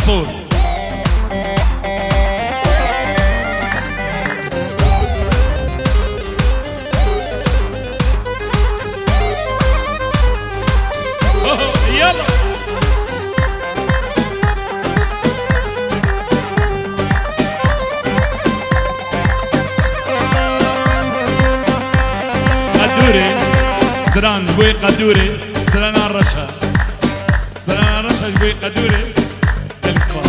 عصفور. يلا قدوري ستران بوي قدوري ستران الرشا ستران الرشا بوي قدوري تلسما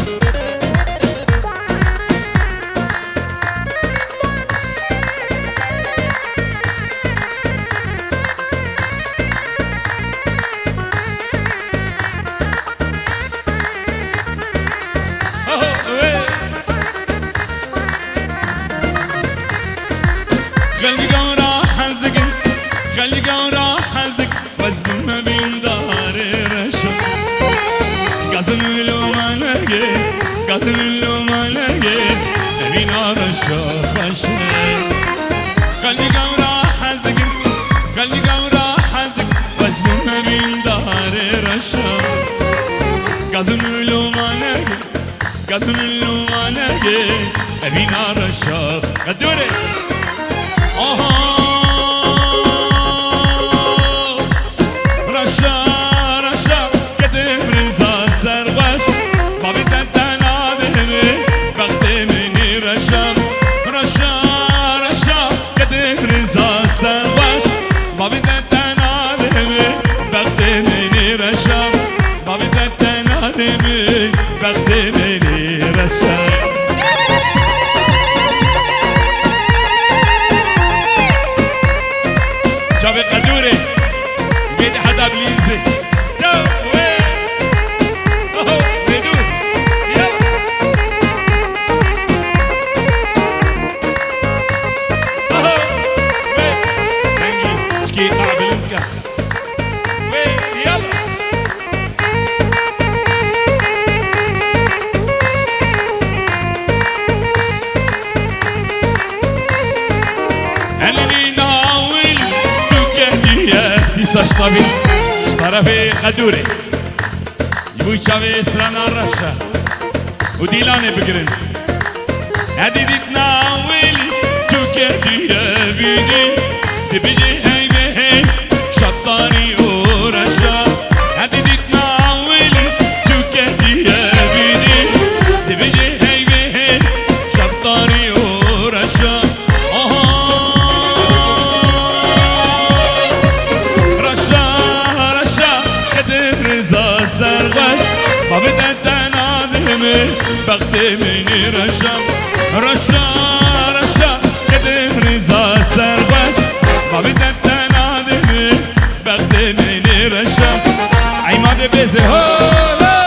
خلي قورا حزدك خلي قورا حزدك وزبن ما بين داري رشا قاسم لو ما لقي قاسم لو ما لقي أمين رشا خشا خلي قورا حزدك خلي قورا حزدك وزبن ما بين داري رشا قاسم لو ما لقي قاسم لو ما لقي أمين رشا قدوري رشا رشا كتب رزا سرغش بابي تتنا دهمي وقت مني رشا رشا رشا كتب رزا سرغش بابي تتنا دهمي وقت مني رشا بابي تتنا دهمي وقت مني رشا جابي قدوري بيت حدا بليزي جو وين اوه بدون يلا اوه وين نجي شكي قاع بلنكا وين يلا هلني ناوي saç tabi tarafı kadure bu çave strana raşa u dilane bigirin hadi ditna weli tükediye bini dibini heybe hey şattani uğraşa hadi ditna weli tükediye bini dibini heybe hey şattani uğraşa بابي تتنا دهمي وقت مني رشا رشا رشا كتب رزا سربش بابي تتنا دهمي وقت مني رشا عماد بيزي هولا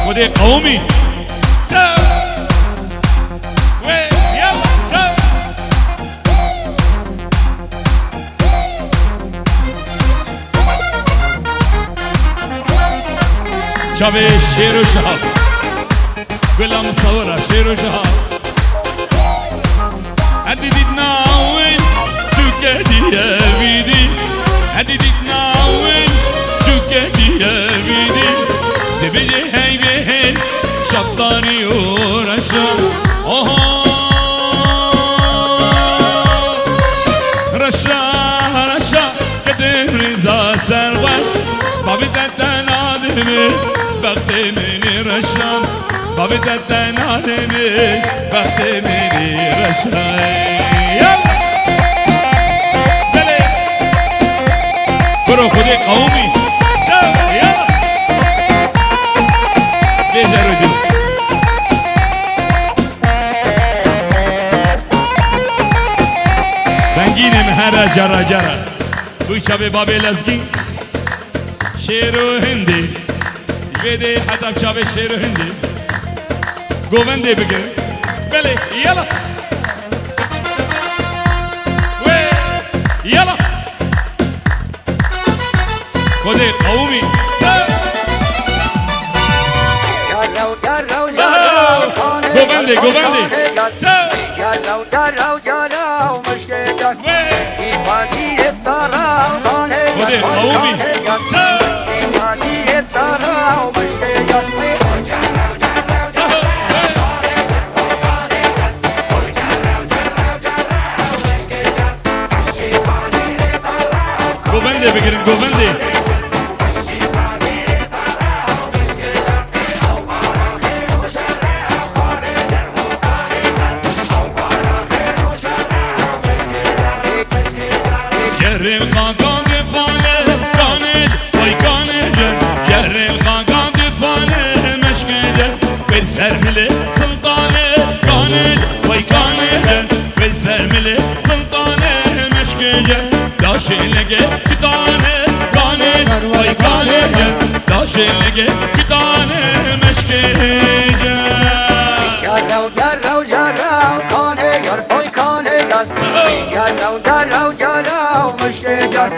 ودي قومي شبه شیر و شهاب گلم صورة شیر و شهاب هدی دیدنا وین تو کدیه بیدی هدی دیدنا وین تو کدیه بیدی دبیجه هی به هی شبطانی و رشا رشا رشا کدیم رزا سربش بابی تتنا دهمی وقت منی رشام بابی تتنا دهمی وقت منی رشام بله برو خودی قومی یلا بیجه رو دیم رنگین مهره جرا جرا بوی چابه بابی لزگین شیر و هندی بده حتی چابه شیر و هندی گوونده بگیره بله یلا یلا خودی قومی گوونده گوونده خودی بابي قومي گوبنده بگیرین گوبنده گرل خاگان پانه کانه وای کانه گرل خاگان پانه مشکده بر سرمله سلطانه کانه وای کانه بر سرمله سلطانه مشکده داشلگه کتانه کانه وای کانه داشلگه کتانه مشکده جارو جارو جارو کانه یار وای کانه جارو جارو جارو مشجر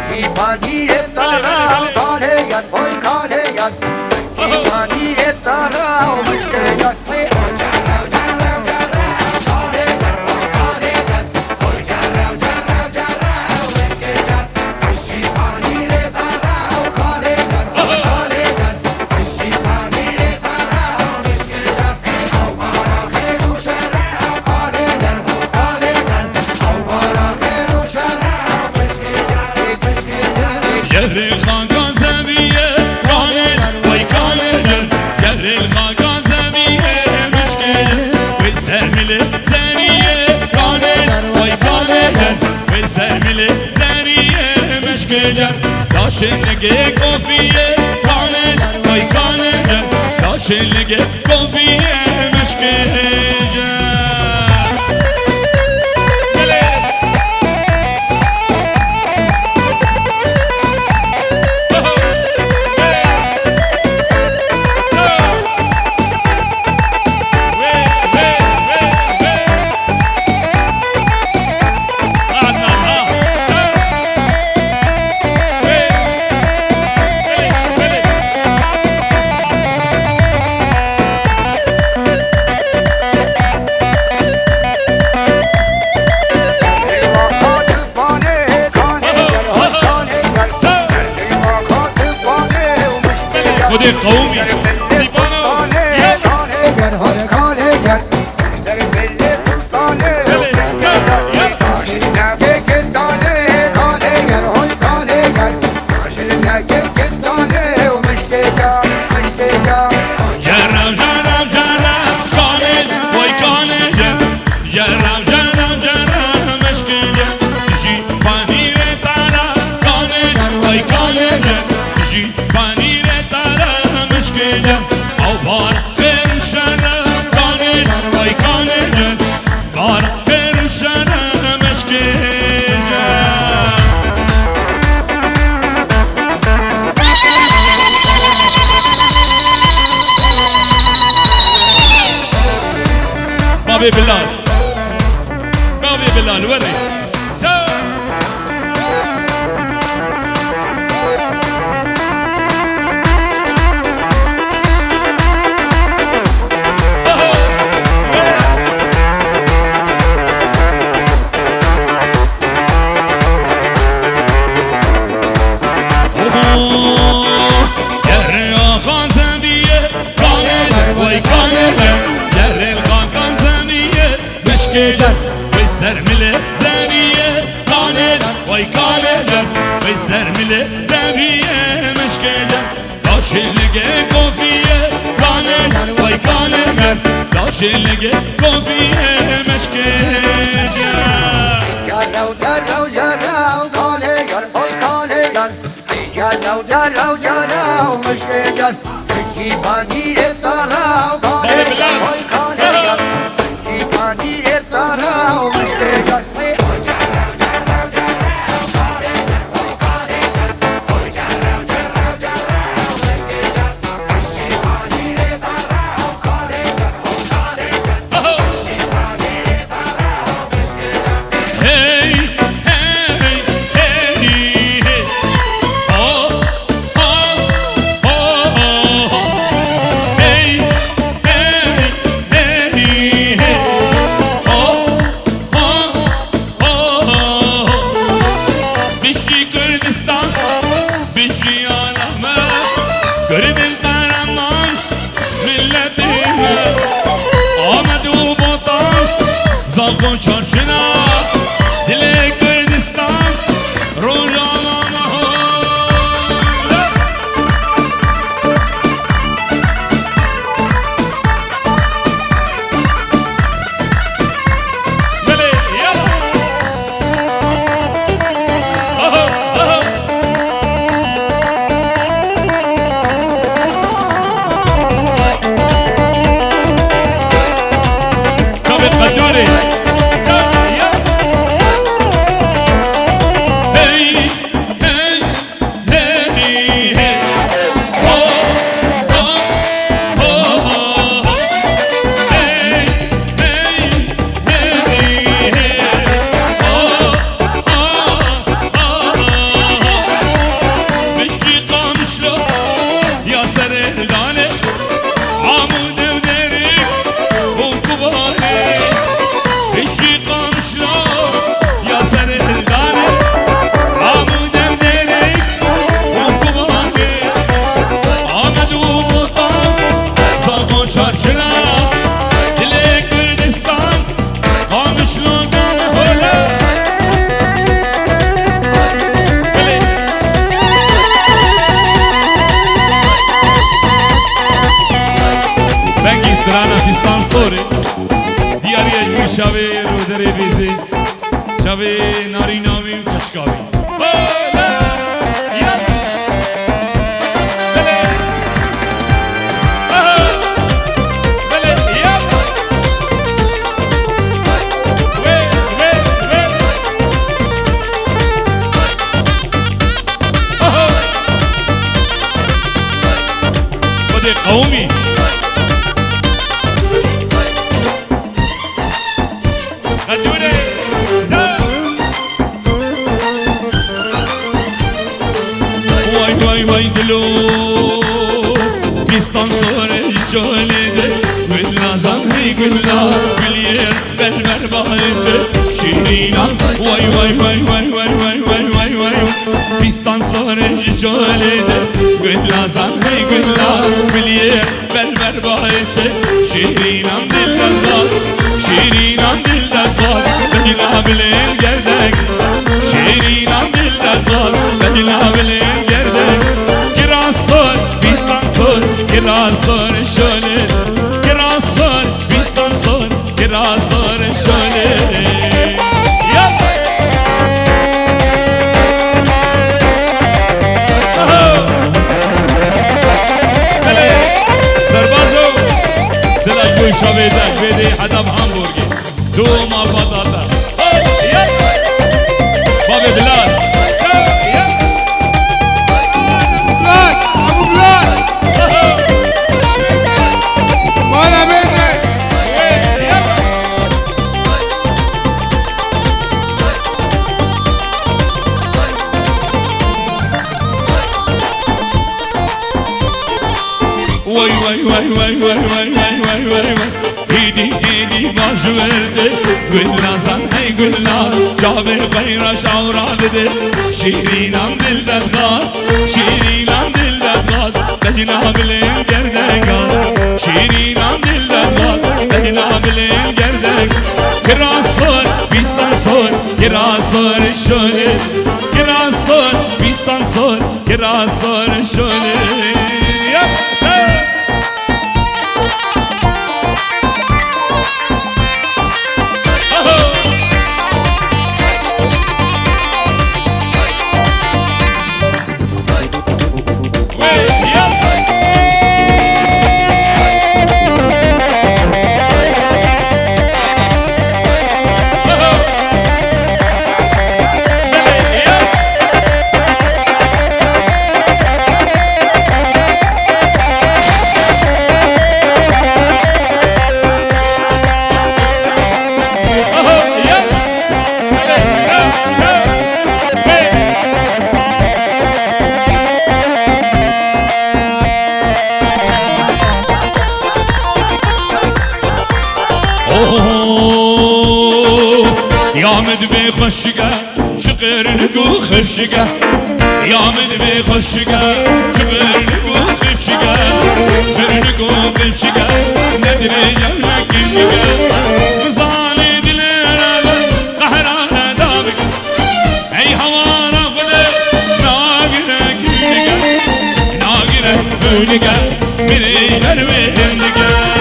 زیبانی تارا کانه یار وای کانه یار زیبانی تارا مشجر گرل خاگان زمیه کانه وای کانه گرل خاگان زمیه مشکله وی سرمله زریه کانه وای کانه وی سرمله زریه مشکله داشلگه کافیه کانه وای کانه داشلگه کافیه مشکله خود قومی زیبانو بابي بلال بابي بلال وري سرمله زریه کانه وای کانه وای سرمله زریه مشکله داشلگه کافیه کانه وای کانه داشلگه کافیه مشکله جارو جارو جارو کانه یار وای کانه یار جارو جارو جارو مشجر زیبانی تارا کانه وای کانه یار زیبانی تارا مشجر زاغ و چارچنا دل کردستان روزانا شاوی رو دری بیزی شاوی ناری نامی و کچکاوی قومی دلو پیستان سوره جالده گل نازم هی گلنا گلیر بربر باهده شیرینم وای وای وای وای وای وای وای وای وای پیستان سوره جالده گل نازم هی گلنا گلیر بربر باهده شیرینم دلدن داد شیرینم دلدن داد بدینا بلین گردک شیرینم دلدن داد بدینا بلین گردک Girasol, pistan sol, girasol şöyle Girasol, pistan sol, girasol şöyle Yap! Hele! Sarbazo! Sıla koy çavedak vedi hadam hamburgi Duma patata Yap! Babi Bilal Vay vay vay vay vay vay vay vay vay vay Hidi hidi baş verdi Gülnazan hey gülnaz Cabe gayra şavra dedi Şirinam dilden gaz Şirinam dilden gaz Bedina bilin gerden gaz Şirinam dilden gaz Bedina bilin gerden Kiraz sor, pistan sor Kiraz sor şöyle Kiraz sor, pistan sor Kiraz sor şöyle Yap! يامد بخشقة شقر نقو خرشقة يامد بخشقة شقر نقو خرشقة شقر نقو خرشقة ندري جمك النقا مزالي دلي هونگا میری بروی هندگا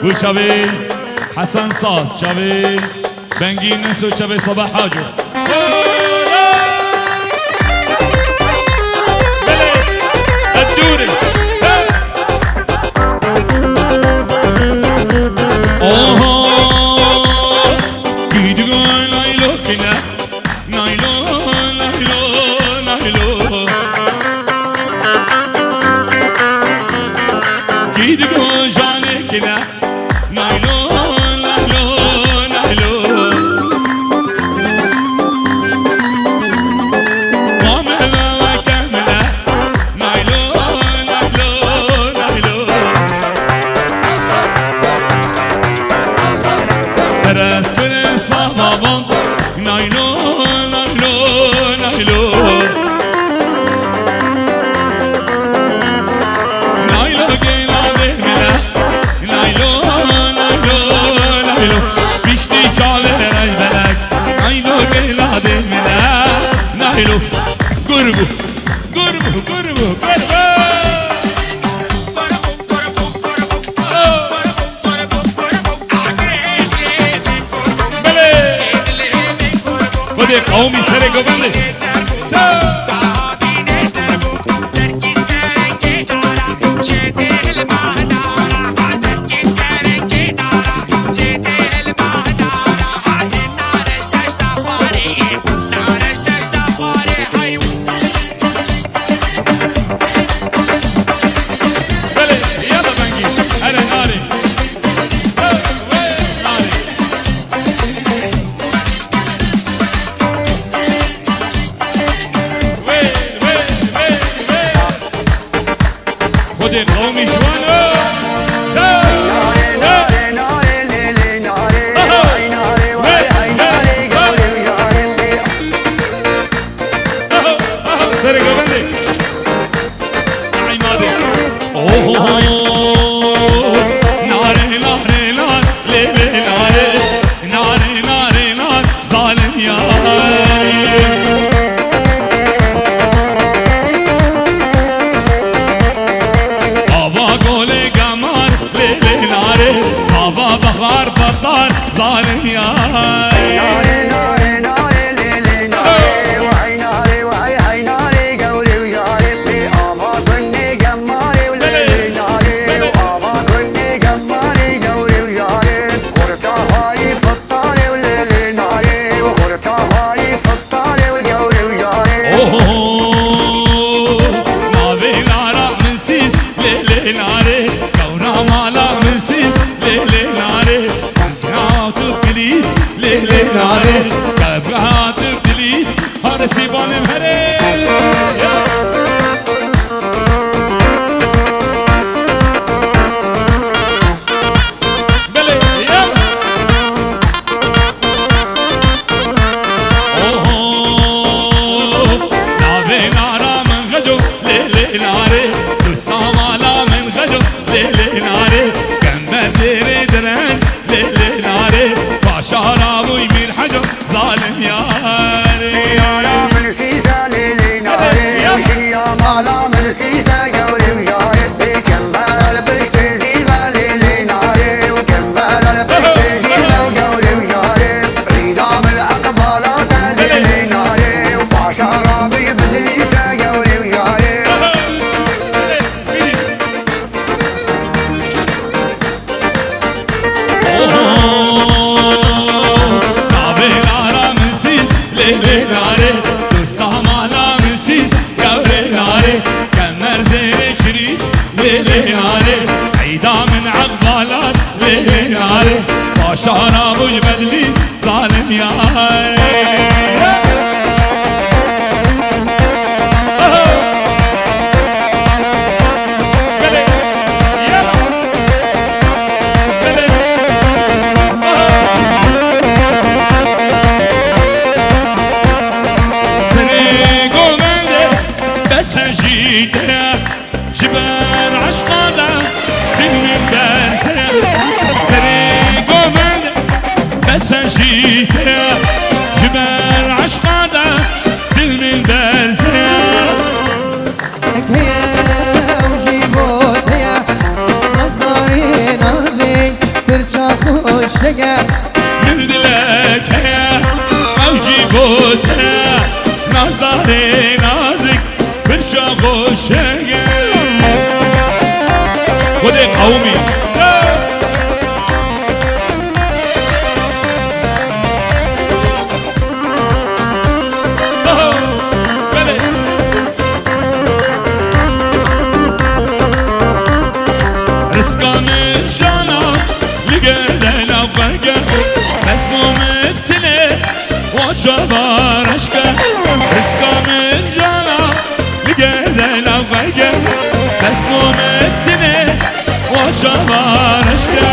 و چاوی حسن ساز چاوی بنگی نسو چاوی صباح حاجو بله الدوري كيدو نايلو كنا نايلو نايلو نايلو كيدو جاني كنا نايلو نايلو نايلو كاملة وكاملة نايلو نايلو نايلو ترس كل صبابا نايلو نايلو نايلو نايلو جيلا دهملا نايلو نايلو نايلو بيشتي چاله البلك نايلو جيلا دهملا نايلو قربو قربو قربو قربو خودی قومی سر گوبنده خودی قومی جوانو سر گوبنده عماده سیبانم هره بله یلا اوه ناوه نارا من غجو لیلی ناره دوستا مالا من غجو لیلی ناره کمبر دیره درن لیلی ناره پاشارا بوی میر حجو ظالم یاره يا من سيسا ليلي ناري وشيا مالا من سيسا قولي وجايد بجنبال البشت زيبا ليلي ناري وجنبال البشت زيبا قولي وجايد عيدا من الأقبالات ليلي ناري وباشا رابي بزيسا قولي وجايد لیلی ناره دوستا مالا منسیز گوره ناره کمر زیر چریس لیلی ناره عیدا من عقبالات لیلی ناره پاشارا بوی بدلیس ظالم یاره سجيته جبر عشقاده بالمنبر سريقو من بسجيته جبر عشقاده بالمنبر هيا وجيبوت هيا نظري نازي برشا خوشيا من دلك هيا وجيبوت هيا نظري نازك برشا خوشيا خذي قومي رزقا من شانا لقينا فرقة بس مو مبتلي وشبار اشكا رزقا من جانا لقينا فرقة بس مو مبتلي وشبار اشكا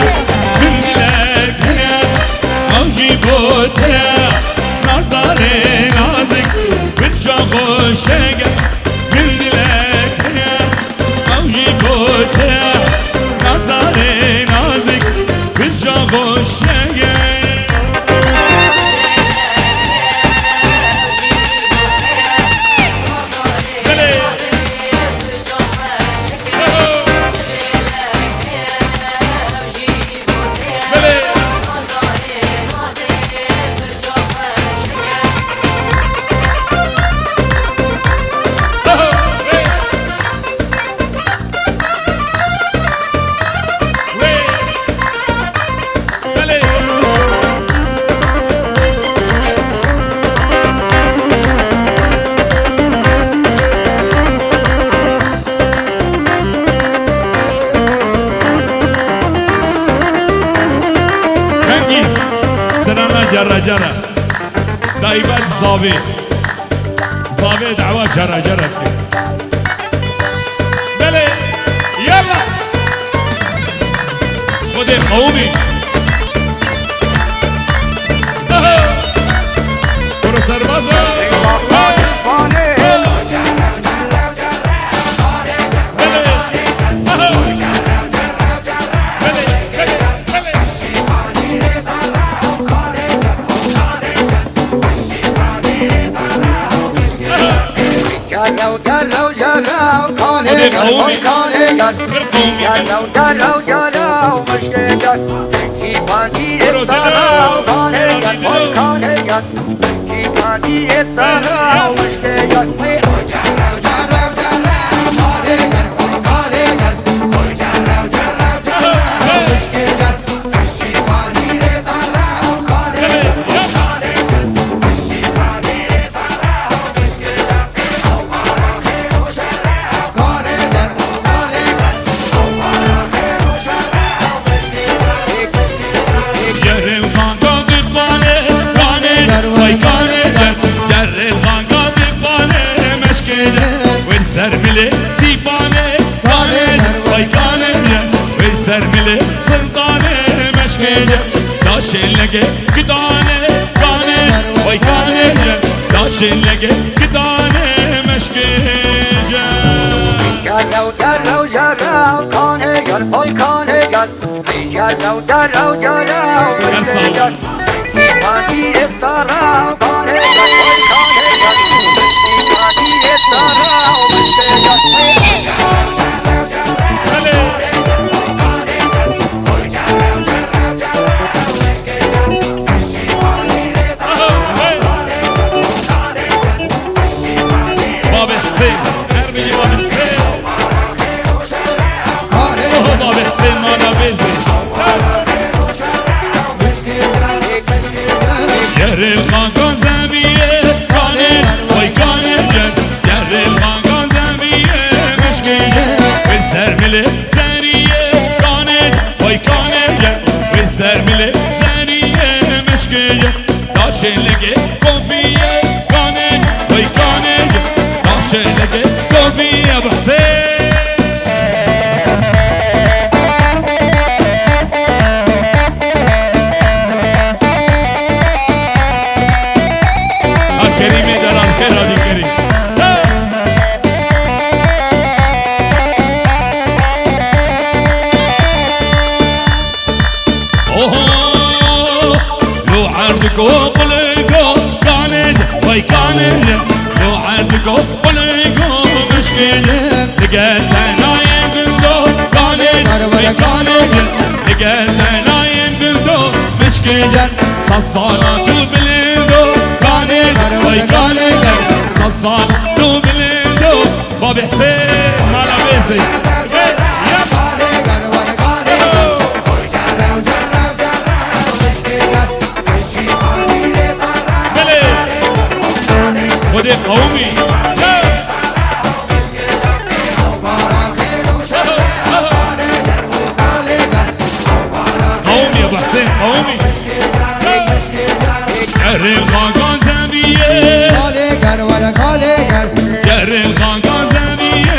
من لك هيا موجي بوتيا نظري نازك برشا خوشيقة من لك هيا موجي بوتيا نظري نازك برشا خوشيقة جرى جرى دايبات زاوي زاوي دعوة جرى جرى بلي يلا خذي قومي برو سربازو در الخانقاه داشلگه کدانه مشکجه جلو جلو جلو کانه گر پای کانه گر جلو جلو جلو مشکه گر سیمانی اتارا کانه گر پای کانه گر سیمانی اتارا مشکه گر باب حسین هر میگی باب حسین باب حسین مانا بیزی گر الخانگان زمیه کانه وای کانه جن گر الخانگان زمیه مشکیه به سرمله زریه کانه وای کانه جن به سرمله زریه مشکیه داشلگه کفیه کانه وای کانه جن داشلگه کفیه بحثه کریمی در آخر آدی کریم لو عندكو قلقو كانج وي كانج لو عندكو قلقو مشكلة لقيت نايم قلقو كانج وي كانج لقيت نايم قلقو مشكلة صصاناتو بلندو كانج وي كانج صصاناتو بلندو بابي حسين مالا بيزي خود قومی قومی ابو حسین قومی گر الخانگان زمیه گر الخانگان زمیه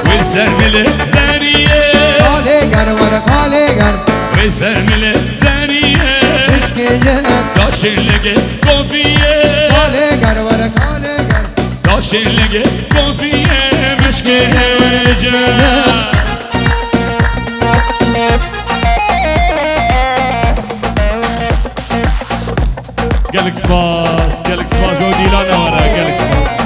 وی سرمله زریه وی سرمله زریه داشلگه کفیه داشلگه کفیه مشکجه گلک سپاس گو دیلانه واره گلک سپاس